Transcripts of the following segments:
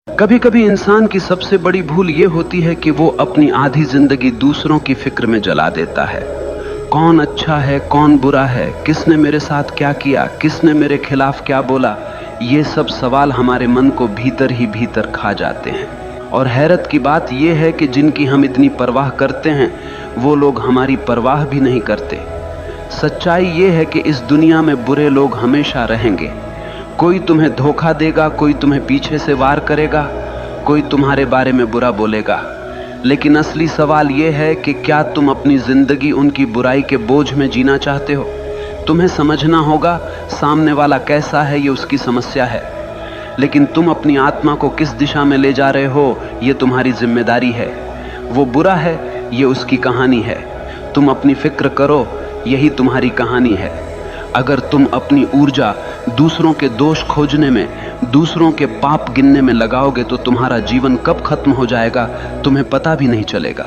कभी कभी इंसान की सबसे बड़ी भूल ये होती है कि वो अपनी आधी जिंदगी दूसरों की फिक्र में जला देता है। कौन अच्छा है, कौन बुरा है, किसने मेरे साथ क्या किया, किसने मेरे खिलाफ क्या बोला, ये सब सवाल हमारे मन को भीतर ही भीतर खा जाते हैं। और हैरत की बात यह है कि जिनकी हम इतनी परवाह करते हैं वो लोग हमारी परवाह भी नहीं करते। सच्चाई ये है कि इस दुनिया में बुरे लोग हमेशा रहेंगे। कोई तुम्हें धोखा देगा, कोई तुम्हें पीछे से वार करेगा, कोई तुम्हारे बारे में बुरा बोलेगा। लेकिन असली सवाल यह है कि क्या तुम अपनी जिंदगी उनकी बुराई के बोझ में जीना चाहते हो? तुम्हें समझना होगा सामने वाला कैसा है, ये उसकी समस्या है, लेकिन तुम अपनी आत्मा को किस दिशा में ले जा रहे हो ये तुम्हारी जिम्मेदारी है। वो बुरा है, ये उसकी कहानी है। तुम अपनी फिक्र करो, यही तुम्हारी कहानी है। अगर तुम अपनी ऊर्जा दूसरों के दोष खोजने में, दूसरों के पाप गिनने में लगाओगे तो तुम्हारा जीवन कब खत्म हो जाएगा तुम्हें पता भी नहीं चलेगा।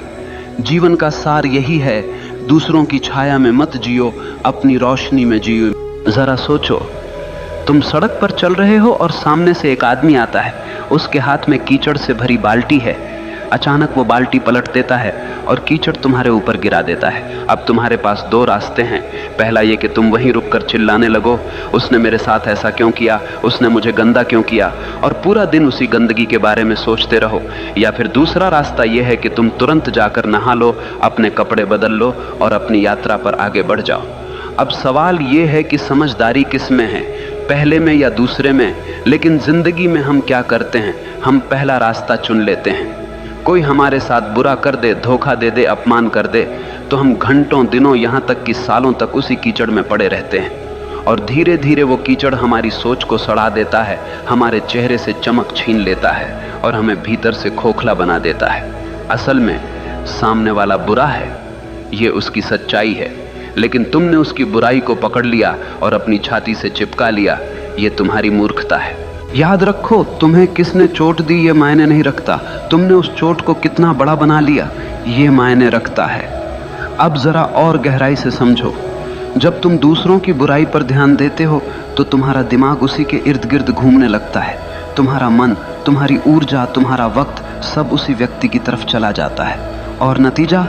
जीवन का सार यही है, दूसरों की छाया में मत जियो, अपनी रोशनी में जियो। जरा सोचो, तुम सड़क पर चल रहे हो और सामने से एक आदमी आता है, उसके हाथ में कीचड़ से भरी बाल्टी है। अचानक वो बाल्टी पलट देता है और कीचड़ तुम्हारे ऊपर गिरा देता है। अब तुम्हारे पास दो रास्ते हैं। पहला ये कि तुम वहीं रुककर चिल्लाने लगो, उसने मेरे साथ ऐसा क्यों किया, उसने मुझे गंदा क्यों किया, और पूरा दिन उसी गंदगी के बारे में सोचते रहो। या फिर दूसरा रास्ता यह है कि तुम तुरंत जाकर नहा लो, अपने कपड़े बदल लो और अपनी यात्रा पर आगे बढ़ जाओ। अब सवाल ये है कि समझदारी किस में है, पहले में या दूसरे में? लेकिन जिंदगी में हम क्या करते हैं, हम पहला रास्ता चुन लेते हैं। कोई हमारे साथ बुरा कर दे, धोखा दे दे, अपमान कर दे, तो हम घंटों, दिनों, यहाँ तक कि सालों तक उसी कीचड़ में पड़े रहते हैं। और धीरे धीरे वो कीचड़ हमारी सोच को सड़ा देता है, हमारे चेहरे से चमक छीन लेता है और हमें भीतर से खोखला बना देता है। असल में सामने वाला बुरा है, ये उसकी सच्चाई है, लेकिन तुमने उसकी बुराई को पकड़ लिया और अपनी छाती से चिपका लिया। ये तुम्हारी मूर्खता है। याद रखो, तुम्हें किसने चोट दी ये मायने नहीं रखता, तुमने उस चोट को कितना बड़ा बना लिया ये मायने रखता है। अब जरा और गहराई से समझो, जब तुम दूसरों की बुराई पर ध्यान देते हो तो तुम्हारा दिमाग उसी के इर्द गिर्द घूमने लगता है। तुम्हारा मन, तुम्हारी ऊर्जा, तुम्हारा वक्त सब उसी व्यक्ति की तरफ चला जाता है और नतीजा,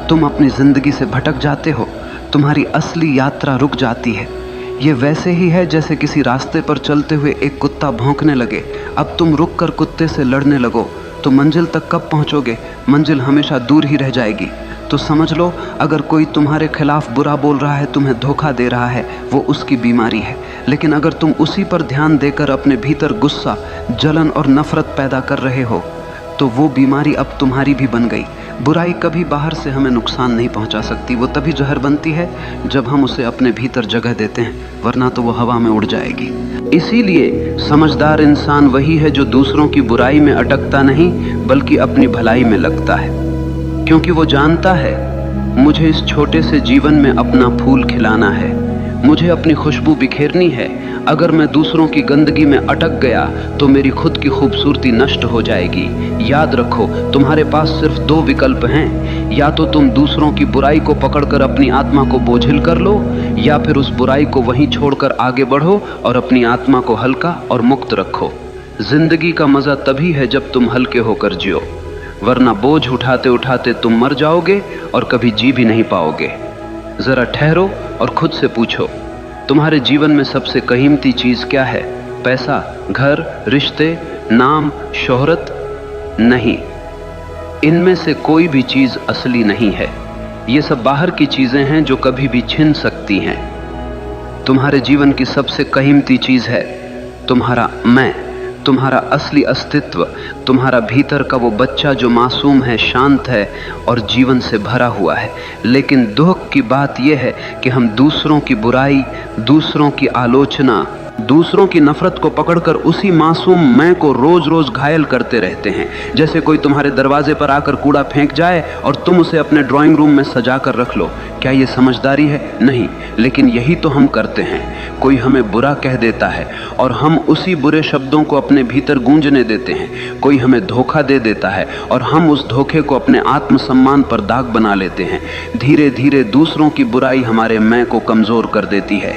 तुम अपनी जिंदगी से भटक जाते हो। तुम्हारी असली यात्रा रुक जाती है। ये वैसे ही है जैसे किसी रास्ते पर चलते हुए एक कुत्ता भौंकने लगे। अब तुम रुककर कुत्ते से लड़ने लगो तो मंजिल तक कब पहुंचोगे? मंजिल हमेशा दूर ही रह जाएगी। तो समझ लो, अगर कोई तुम्हारे खिलाफ बुरा बोल रहा है, तुम्हें धोखा दे रहा है, वो उसकी बीमारी है। लेकिन अगर तुम उसी पर ध्यान देकर अपने भीतर गुस्सा, जलन और नफरत पैदा कर रहे हो तो वो बीमारी अब तुम्हारी भी बन गई। बुराई कभी बाहर से हमें नुकसान नहीं पहुंचा सकती, वो तभी जहर बनती है जब हम उसे अपने भीतर जगह देते हैं, वरना तो वो हवा में उड़ जाएगी। इसीलिए समझदार इंसान वही है जो दूसरों की बुराई में अटकता नहीं बल्कि अपनी भलाई में लगता है, क्योंकि वो जानता है मुझे इस छोटे से जीवन में अपना फूल खिलाना है, मुझे अपनी खुशबू बिखेरनी है। अगर मैं दूसरों की गंदगी में अटक गया तो मेरी खुद की खूबसूरती नष्ट हो जाएगी। याद रखो, तुम्हारे पास सिर्फ दो विकल्प हैं, या तो तुम दूसरों की बुराई को पकड़कर अपनी आत्मा को बोझिल कर लो, या फिर उस बुराई को वहीं छोड़कर आगे बढ़ो और अपनी आत्मा को हल्का और मुक्त रखो। जिंदगी का मजा तभी है जब तुम हल्के होकर जियो, वरना बोझ उठाते उठाते तुम मर जाओगे और कभी जी भी नहीं पाओगे। जरा ठहरो और खुद से पूछो, तुम्हारे जीवन में सबसे कीमती चीज क्या है? पैसा, घर, रिश्ते, नाम, शोहरत? नहीं, इनमें से कोई भी चीज असली नहीं है। ये सब बाहर की चीजें हैं जो कभी भी छिन सकती हैं। तुम्हारे जीवन की सबसे कीमती चीज है तुम्हारा मैं, तुम्हारा असली अस्तित्व, तुम्हारा भीतर का वो बच्चा जो मासूम है, शांत है और जीवन से भरा हुआ है। लेकिन दुख की बात यह है कि हम दूसरों की बुराई, दूसरों की आलोचना, दूसरों की नफरत को पकड़कर उसी मासूम मैं को रोज रोज घायल करते रहते हैं। जैसे कोई तुम्हारे दरवाजे पर आकर कूड़ा फेंक जाए और तुम उसे अपने ड्राइंग रूम में सजा कर रख लो। क्या ये समझदारी है? नहीं, लेकिन यही तो हम करते हैं। कोई हमें बुरा कह देता है और हम उसी बुरे शब्दों को अपने भीतर गूंजने देते हैं। कोई हमें धोखा दे देता है और हम उस धोखे को अपने आत्मसम्मान पर दाग बना लेते हैं। धीरे धीरे दूसरों की बुराई हमारे मैं को कमजोर कर देती है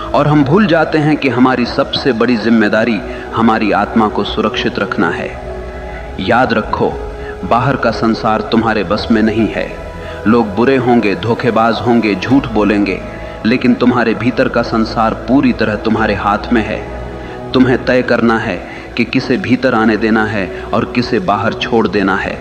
और हम भूल जाते हैं कि हमारी सबसे बड़ी जिम्मेदारी हमारी आत्मा को सुरक्षित रखना है। याद रखो, बाहर का संसार तुम्हारे बस में नहीं है। लोग बुरे होंगे, धोखेबाज होंगे, झूठ बोलेंगे, लेकिन तुम्हारे भीतर का संसार पूरी तरह तुम्हारे हाथ में है। तुम्हें तय करना है कि किसे भीतर आने देना है और किसे बाहर छोड़ देना है।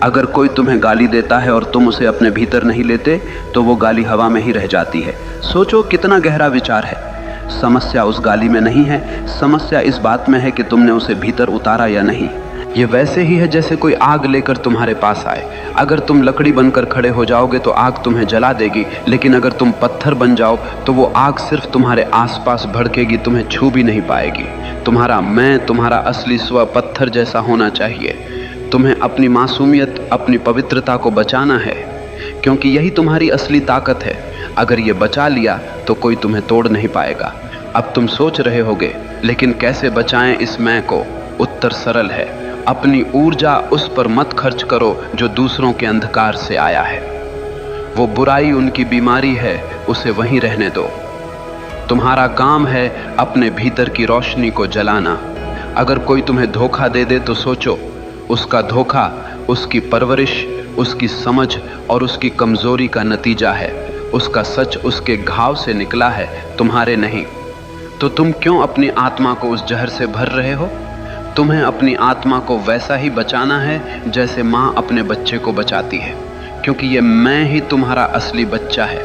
अगर कोई तुम्हें गाली देता है और तुम उसे अपने भीतर नहीं लेते तो वो गाली हवा में ही रह जाती है। सोचो कितना गहरा विचार है। समस्या उस गाली में नहीं है, समस्या इस बात में है कि तुमने उसे भीतर उतारा या नहीं। ये वैसे ही है जैसे कोई आग लेकर तुम्हारे पास आए। अगर तुम लकड़ी बनकर खड़े हो जाओगे तो आग तुम्हें जला देगी, लेकिन अगर तुम पत्थर बन जाओ तो वो आग सिर्फ तुम्हारे आसपास भड़केगी, तुम्हें छू भी नहीं पाएगी। तुम्हारा मैं, तुम्हारा असली स्व पत्थर जैसा होना चाहिए। तुम्हें अपनी मासूमियत, अपनी पवित्रता को बचाना है, क्योंकि यही तुम्हारी असली ताकत है। अगर ये बचा लिया तो कोई तुम्हें तोड़ नहीं पाएगा। अब तुम सोच रहे होगे, लेकिन कैसे बचाएं इस मैं को? उत्तर सरल है, अपनी ऊर्जा उस पर मत खर्च करो जो दूसरों के अंधकार से आया है। वो बुराई उनकी बीमारी है, उसे वहीं रहने दो। तुम्हारा काम है अपने भीतर की रोशनी को जलाना। अगर कोई तुम्हें धोखा दे दे तो सोचो, उसका धोखा उसकी परवरिश, उसकी समझ और उसकी कमजोरी का नतीजा है। उसका सच उसके घाव से निकला है, तुम्हारे नहीं। तो तुम क्यों अपनी आत्मा को उस जहर से भर रहे हो? तुम्हें अपनी आत्मा को वैसा ही बचाना है जैसे माँ अपने बच्चे को बचाती है, क्योंकि ये मैं ही तुम्हारा असली बच्चा है।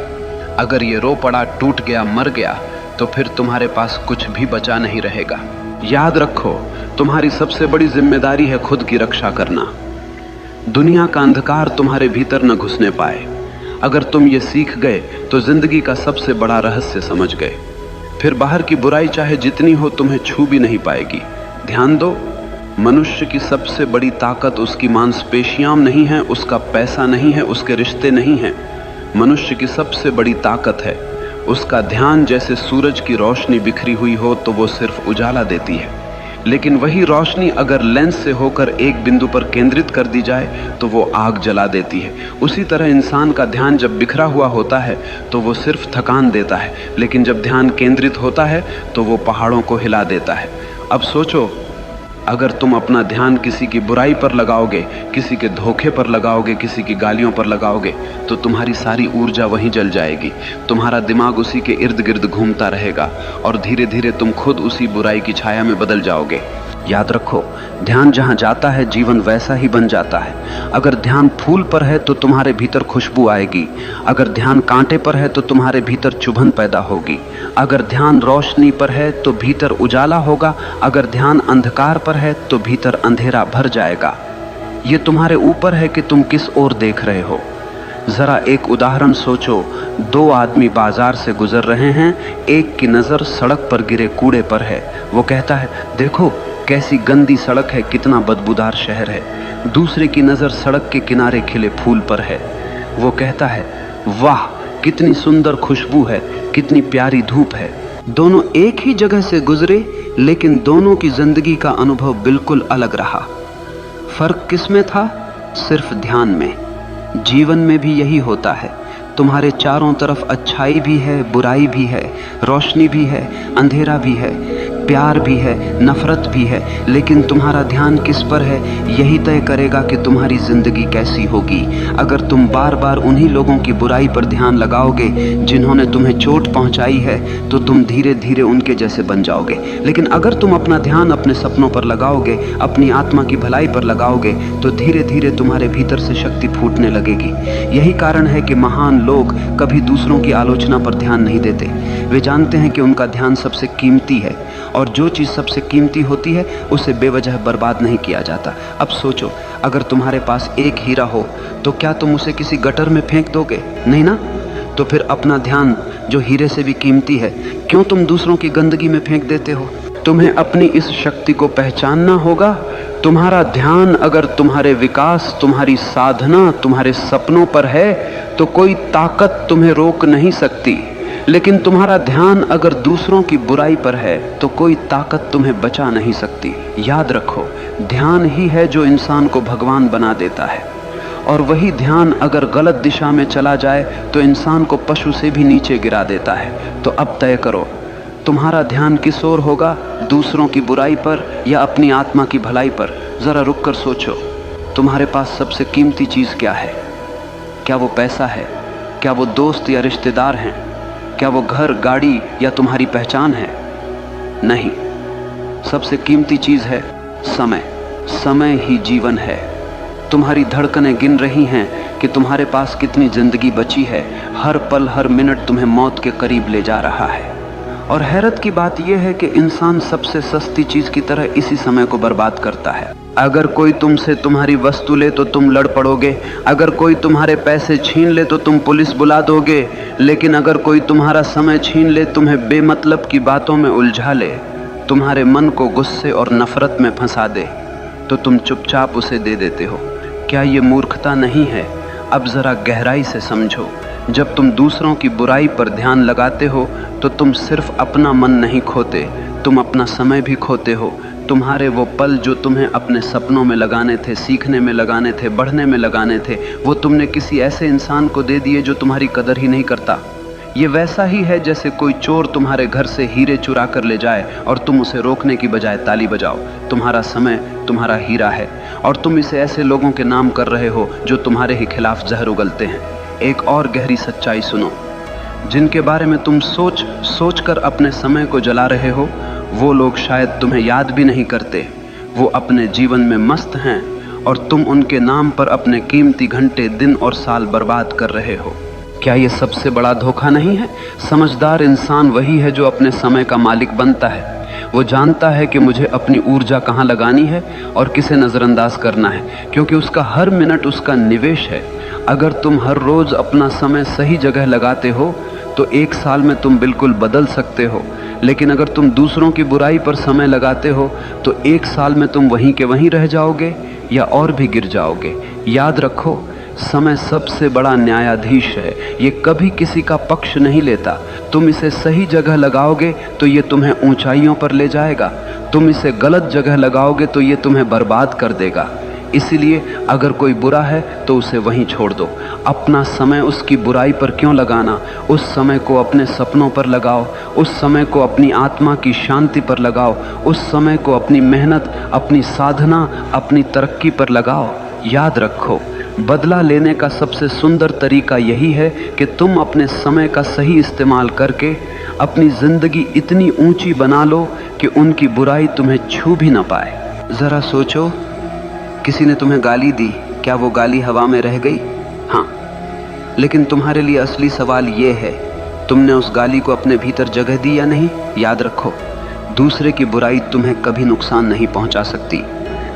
अगर ये रो पड़ा, टूट गया, मर गया तो फिर तुम्हारे पास कुछ भी बचा नहीं रहेगा। याद रखो, तुम्हारी सबसे बड़ी जिम्मेदारी है खुद की रक्षा करना। दुनिया का अंधकार तुम्हारे भीतर न घुसने पाए। अगर तुम ये सीख गए तो जिंदगी का सबसे बड़ा रहस्य समझ गए। फिर बाहर की बुराई चाहे जितनी हो तुम्हें छू भी नहीं पाएगी। ध्यान दो, मनुष्य की सबसे बड़ी ताकत उसकी मांसपेशियां नहीं है, उसका पैसा नहीं है, उसके रिश्ते नहीं हैं। मनुष्य की सबसे बड़ी ताकत है उसका ध्यान। जैसे सूरज की रोशनी बिखरी हुई हो तो वो सिर्फ उजाला देती है, लेकिन वही रोशनी अगर लेंस से होकर एक बिंदु पर केंद्रित कर दी जाए तो वो आग जला देती है। उसी तरह इंसान का ध्यान जब बिखरा हुआ होता है तो वो सिर्फ थकान देता है, लेकिन जब ध्यान केंद्रित होता है तो वो पहाड़ों को हिला देता है। अब सोचो, अगर तुम अपना ध्यान किसी की बुराई पर लगाओगे, किसी के धोखे पर लगाओगे, किसी की गालियों पर लगाओगे तो तुम्हारी सारी ऊर्जा वहीं जल जाएगी। तुम्हारा दिमाग उसी के इर्द गिर्द घूमता रहेगा और धीरे धीरे तुम खुद उसी बुराई की छाया में बदल जाओगे। याद रखो, ध्यान जहाँ जाता है जीवन वैसा ही बन जाता है। अगर ध्यान फूल पर है तो तुम्हारे भीतर खुशबू आएगी। अगर ध्यान कांटे पर है तो तुम्हारे भीतर चुभन पैदा होगी। अगर ध्यान रोशनी पर है तो भीतर उजाला होगा। अगर ध्यान अंधकार पर है तो भीतर अंधेरा भर जाएगा। ये तुम्हारे ऊपर है कि तुम किस ओर देख रहे हो। जरा एक उदाहरण सोचो, दो आदमी बाजार से गुजर रहे हैं। एक की नज़र सड़क पर गिरे कूड़े पर है। वो कहता है, देखो कैसी गंदी सड़क है, कितना बदबूदार शहर है। दूसरे की नज़र सड़क के किनारे खिले फूल पर है। वो कहता है, वाह कितनी सुंदर खुशबू है, कितनी प्यारी धूप है। दोनों एक ही जगह से गुजरे, लेकिन दोनों की जिंदगी का अनुभव बिल्कुल अलग रहा। फर्क किसमें था? सिर्फ ध्यान में। जीवन में भी यही होता है। तुम्हारे चारों तरफ अच्छाई भी है, बुराई भी है, रोशनी भी है, अंधेरा भी है, प्यार भी है, नफरत भी है, लेकिन तुम्हारा ध्यान किस पर है यही तय करेगा कि तुम्हारी जिंदगी कैसी होगी। अगर तुम बार बार उन्हीं लोगों की बुराई पर ध्यान लगाओगे जिन्होंने तुम्हें चोट पहुंचाई है तो तुम धीरे धीरे उनके जैसे बन जाओगे। लेकिन अगर तुम अपना ध्यान अपने सपनों पर लगाओगे, अपनी आत्मा की भलाई पर लगाओगे तो धीरे धीरे तुम्हारे भीतर से शक्ति फूटने लगेगी। यही कारण है कि महान लोग कभी दूसरों की आलोचना पर ध्यान नहीं देते। वे जानते हैं कि उनका ध्यान सबसे कीमती है और जो चीज़ सबसे कीमती होती है उसे बेवजह बर्बाद नहीं किया जाता। अब सोचो, अगर तुम्हारे पास एक हीरा हो तो क्या तुम उसे किसी गटर में फेंक दोगे? नहीं ना। तो फिर अपना ध्यान जो हीरे से भी कीमती है क्यों तुम दूसरों की गंदगी में फेंक देते हो? तुम्हें अपनी इस शक्ति को पहचानना होगा। तुम्हारा ध्यान अगर तुम्हारे विकास, तुम्हारी साधना, तुम्हारे सपनों पर है तो कोई ताकत तुम्हें रोक नहीं सकती। लेकिन तुम्हारा ध्यान अगर दूसरों की बुराई पर है तो कोई ताकत तुम्हें बचा नहीं सकती। याद रखो, ध्यान ही है जो इंसान को भगवान बना देता है, और वही ध्यान अगर गलत दिशा में चला जाए तो इंसान को पशु से भी नीचे गिरा देता है। तो अब तय करो, तुम्हारा ध्यान किस ओर होगा, दूसरों की बुराई पर या अपनी आत्मा की भलाई पर? जरा रुक कर सोचो, तुम्हारे पास सबसे कीमती चीज क्या है? क्या वो पैसा है? क्या वो दोस्त या रिश्तेदार हैं? क्या वो घर, गाड़ी या तुम्हारी पहचान है? नहीं, सबसे कीमती चीज है समय। समय ही जीवन है। तुम्हारी धड़कनें गिन रही हैं कि तुम्हारे पास कितनी जिंदगी बची है। हर पल, हर मिनट तुम्हें मौत के करीब ले जा रहा है। और हैरत की बात यह है कि इंसान सबसे सस्ती चीज की तरह इसी समय को बर्बाद करता है। अगर कोई तुमसे तुम्हारी वस्तु ले तो तुम लड़ पड़ोगे, अगर कोई तुम्हारे पैसे छीन ले तो तुम पुलिस बुला दोगे, लेकिन अगर कोई तुम्हारा समय छीन ले, तुम्हें बेमतलब की बातों में उलझा ले, तुम्हारे मन को गुस्से और नफरत में फंसा दे, तो तुम चुपचाप उसे दे देते हो। क्या ये मूर्खता नहीं है? अब जरा गहराई से समझो। जब तुम दूसरों की बुराई पर ध्यान लगाते हो तो तुम सिर्फ अपना मन नहीं खोते, तुम अपना समय भी खोते हो। तुम्हारे वो पल जो तुम्हें अपने सपनों में लगाने थे, सीखने में लगाने थे, बढ़ने में लगाने थे, वो तुमने किसी ऐसे इंसान को दे दिए जो तुम्हारी कदर ही नहीं करता। ये वैसा ही है जैसे कोई चोर तुम्हारे घर से हीरे चुरा कर ले जाए और तुम उसे रोकने की बजाय ताली बजाओ। तुम्हारा समय तुम्हारा हीरा है और तुम इसे ऐसे लोगों के नाम कर रहे हो जो तुम्हारे ही खिलाफ जहर उगलते हैं। एक और गहरी सच्चाई सुनो, जिनके बारे में तुम सोच कर अपने समय को जला रहे हो, वो लोग शायद तुम्हें याद भी नहीं करते। वो अपने जीवन में मस्त हैं और तुम उनके नाम पर अपने कीमती घंटे, दिन और साल बर्बाद कर रहे हो। क्या ये सबसे बड़ा धोखा नहीं है? समझदार इंसान वही है जो अपने समय का मालिक बनता है। वो जानता है कि मुझे अपनी ऊर्जा कहाँ लगानी है और किसे नज़रअंदाज करना है, क्योंकि उसका हर मिनट उसका निवेश है। अगर तुम हर रोज अपना समय सही जगह लगाते हो तो एक साल में तुम बिल्कुल बदल सकते हो, लेकिन अगर तुम दूसरों की बुराई पर समय लगाते हो तो एक साल में तुम वहीं के वहीं रह जाओगे या और भी गिर जाओगे। याद रखो, समय सबसे बड़ा न्यायाधीश है। ये कभी किसी का पक्ष नहीं लेता। तुम इसे सही जगह लगाओगे तो ये तुम्हें ऊंचाइयों पर ले जाएगा, तुम इसे गलत जगह लगाओगे तो ये तुम्हें बर्बाद कर देगा। इसीलिए अगर कोई बुरा है तो उसे वहीं छोड़ दो। अपना समय उसकी बुराई पर क्यों लगाना? उस समय को अपने सपनों पर लगाओ, उस समय को अपनी आत्मा की शांति पर लगाओ, उस समय को अपनी मेहनत, अपनी साधना, अपनी तरक्की पर लगाओ। याद रखो, बदला लेने का सबसे सुंदर तरीका यही है कि तुम अपने समय का सही इस्तेमाल करके अपनी जिंदगी इतनी ऊंची बना लो कि उनकी बुराई तुम्हें छू भी ना पाए। जरा सोचो, किसी ने तुम्हें गाली दी, क्या वो गाली हवा में रह गई? हाँ, लेकिन तुम्हारे लिए असली सवाल ये है, तुमने उस गाली को अपने भीतर जगह दी या नहीं? याद रखो, दूसरे की बुराई तुम्हें कभी नुकसान नहीं पहुंचा सकती।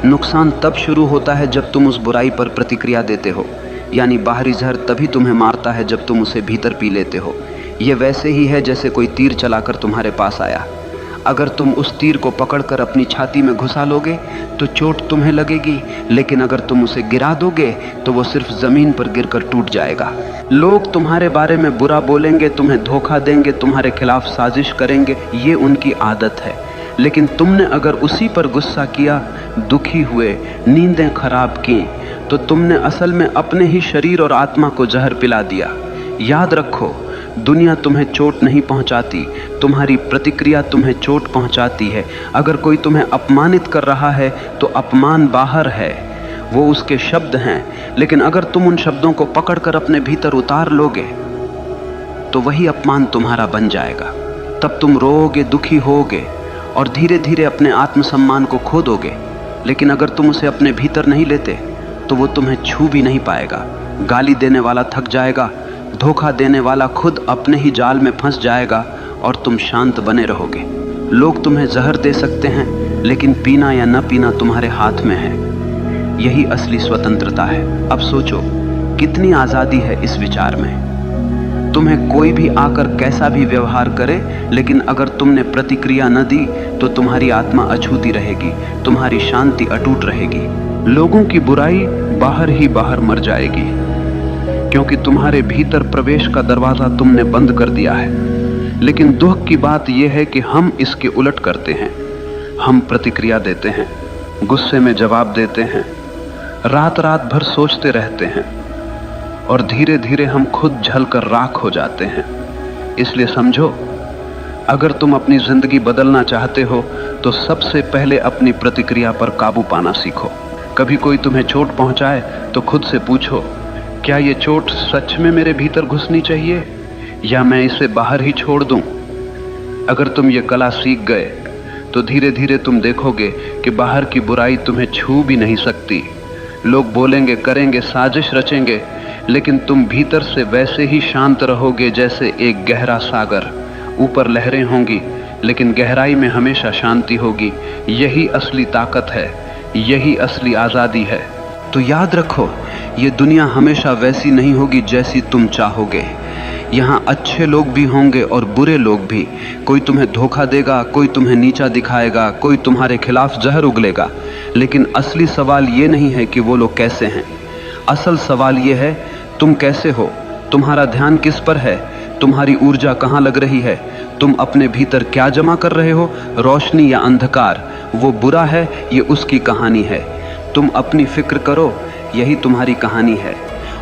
नुकसान तब शुरू होता है जब तुम उस बुराई पर प्रतिक्रिया देते हो, यानी बाहरी जहर तभी तुम्हें मारता है जब तुम उसे भीतर पी लेते हो। ये वैसे ही है जैसे कोई तीर चलाकर तुम्हारे पास आया। अगर तुम उस तीर को पकड़कर अपनी छाती में घुसा लोगे तो चोट तुम्हें लगेगी, लेकिन अगर तुम उसे गिरा दोगे तो वो सिर्फ जमीन पर गिरकर टूट जाएगा। लोग तुम्हारे बारे में बुरा बोलेंगे, तुम्हें धोखा देंगे, तुम्हारे खिलाफ साजिश करेंगे, ये उनकी आदत है। लेकिन तुमने अगर उसी पर गुस्सा किया, दुखी हुए, नींदें खराब की, तो तुमने असल में अपने ही शरीर और आत्मा को जहर पिला दिया। याद रखो, दुनिया तुम्हें चोट नहीं पहुंचाती, तुम्हारी प्रतिक्रिया तुम्हें चोट पहुंचाती है। अगर कोई तुम्हें अपमानित कर रहा है तो अपमान बाहर है, वो उसके शब्द हैं, लेकिन अगर तुम उन शब्दों को पकड़कर अपने भीतर उतार लोगे तो वही अपमान तुम्हारा बन जाएगा। तब तुम रोओगे, दुखी होगे और धीरे धीरे अपने आत्मसम्मान को खो दोगे। लेकिन अगर तुम उसे अपने भीतर नहीं लेते तो वो तुम्हें छू भी नहीं पाएगा। गाली देने वाला थक जाएगा, धोखा देने वाला खुद अपने ही जाल में फंस जाएगा और तुम शांत बने रहोगे। लोग तुम्हें जहर दे सकते हैं, लेकिन पीना या न पीना तुम्हारे हाथ में है। यही असली स्वतंत्रता है। अब सोचो, कितनी आज़ादी है इस विचार में। तुम्हें कोई भी आकर कैसा भी व्यवहार करे, लेकिन अगर तुमने प्रतिक्रिया न दी तो तुम्हारी आत्मा अछूती रहेगी, तुम्हारी शांति अटूट रहेगी। लोगों की बुराई बाहर ही बाहर मर जाएगी, क्योंकि तुम्हारे भीतर प्रवेश का दरवाजा तुमने बंद कर दिया है। लेकिन दुख की बात यह है कि हम इसके उलट करते हैं। हम प्रतिक्रिया देते हैं, गुस्से में जवाब देते हैं, रात रात भर सोचते रहते हैं और धीरे धीरे हम खुद जलकर राख हो जाते हैं। इसलिए समझो, अगर तुम अपनी जिंदगी बदलना चाहते हो तो सबसे पहले अपनी प्रतिक्रिया पर काबू पाना सीखो। कभी कोई तुम्हें चोट पहुंचाए तो खुद से पूछो, क्या ये चोट सच में मेरे भीतर घुसनी चाहिए या मैं इसे बाहर ही छोड़ दूं? अगर तुम ये कला सीख गए तो धीरे धीरे तुम देखोगे कि बाहर की बुराई तुम्हें छू भी नहीं सकती। लोग बोलेंगे, करेंगे, साजिश रचेंगे, लेकिन तुम भीतर से वैसे ही शांत रहोगे जैसे एक गहरा सागर। ऊपर लहरें होंगी लेकिन गहराई में हमेशा शांति होगी। यही असली ताकत है, यही असली आज़ादी है। तो याद रखो, ये दुनिया हमेशा वैसी नहीं होगी जैसी तुम चाहोगे। यहाँ अच्छे लोग भी होंगे और बुरे लोग भी। कोई तुम्हें धोखा देगा, कोई तुम्हें नीचा दिखाएगा, कोई तुम्हारे खिलाफ जहर उगलेगा। लेकिन असली सवाल ये नहीं है कि वो लोग कैसे हैं। असल सवाल ये है, तुम कैसे हो? तुम्हारा ध्यान किस पर है? तुम्हारी ऊर्जा कहाँ लग रही है? तुम अपने भीतर क्या जमा कर रहे हो, रोशनी या अंधकार? वो बुरा है, ये उसकी कहानी है। तुम अपनी फिक्र करो, यही तुम्हारी कहानी है।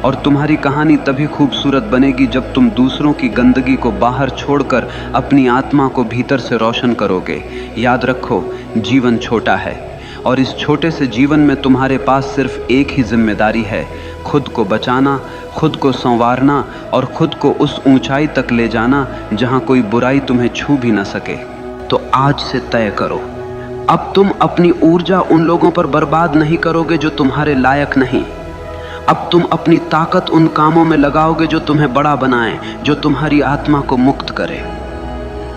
और तुम्हारी कहानी तभी खूबसूरत बनेगी जब तुम दूसरों की गंदगी को बाहर छोड़कर अपनी आत्मा को भीतर से रोशन करोगे। याद रखो, जीवन छोटा है और इस छोटे से जीवन में तुम्हारे पास सिर्फ एक ही जिम्मेदारी है, खुद को बचाना, खुद को संवारना और खुद को उस ऊंचाई तक ले जाना जहां कोई बुराई तुम्हें छू भी न सके। तो आज से तय करो, अब तुम अपनी ऊर्जा उन लोगों पर बर्बाद नहीं करोगे जो तुम्हारे लायक नहीं। अब तुम अपनी ताकत उन कामों में लगाओगे जो तुम्हें बड़ा बनाएं, जो तुम्हारी आत्मा को मुक्त करे।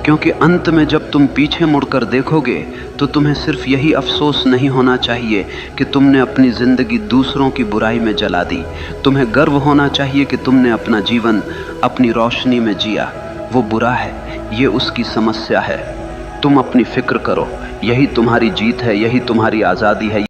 क्योंकि अंत में जब तुम पीछे मुड़कर देखोगे तो तुम्हें सिर्फ यही अफसोस नहीं होना चाहिए कि तुमने अपनी जिंदगी दूसरों की बुराई में जला दी। तुम्हें गर्व होना चाहिए कि तुमने अपना जीवन अपनी रोशनी में जिया। वो बुरा है, ये उसकी समस्या है। तुम अपनी फिक्र करो, यही तुम्हारी जीत है, यही तुम्हारी आज़ादी है।